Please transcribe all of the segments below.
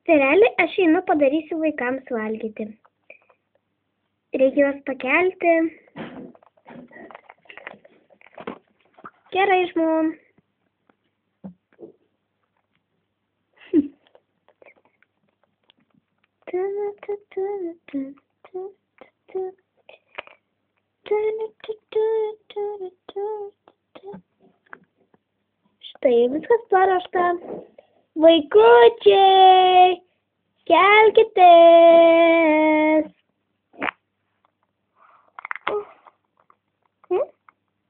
Tėveli, aš einu padarysiu vaikams valgyti. Reikia juos pakelti. Gerai, žmon. Štai viskas paruošta. Vaikučiai, kelkitės.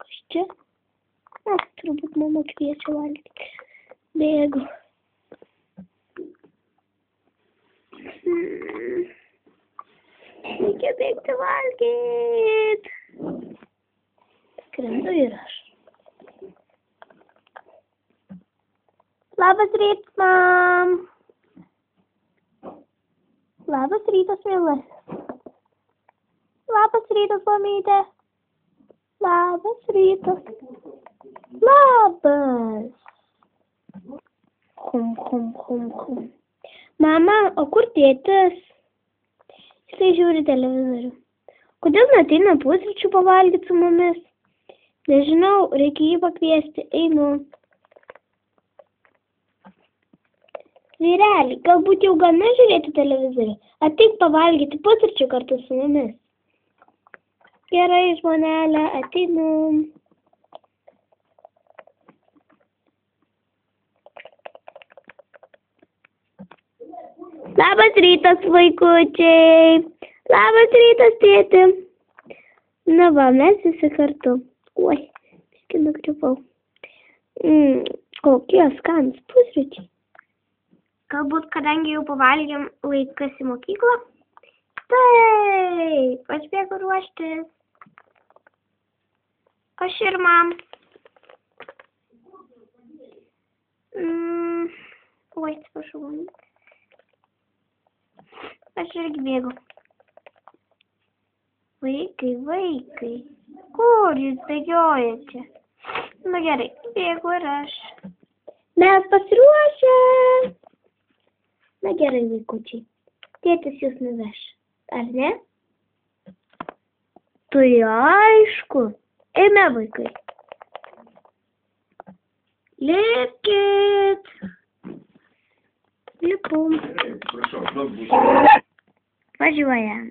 Kas čia? Turbūt mama kviečia valgyti. Bėgu. Reikia bėgti valgyt. Skrendu ir aš. Labas rytas, mam. Labas rytas, mielas. Labas rytas, mamytė. Labas rytas. Labas. Hum. Mama, o kur tėtis? Jisai žiūri televizorių. Kodėl neateina pusryčių pavalgyti su mumis? Nežinau, reikia jį pakviesti. Einu. Vyreli, galbūt jau gana žiūrėti televizorių. Ateik pavalgyti pusryčių kartu su mumis. Gerai, žmonelė, ateinu. Labas rytas, vaikučiai. Labas rytas, tėti. Na va, mes visi kartu. Oi, biškį nukrypau. Kokie skanūs pusryčiai. Galbūt, kadangi jau pavalgėm, laikas į mokyklą? Taip, aš bėgu ruoštis. Aš ir mam. Oi, atsiprašau. Aš irgi bėgu. Vaikai, kur jūs bėgiojate? Na gerai, bėgu ir aš. Mes pasiruošę. Na gerai, vaikučiai. Tėtis jūs nuveš, ar ne? Tai aišku. Eime, vaikai. Lipkit. Lipum. Važiuojam.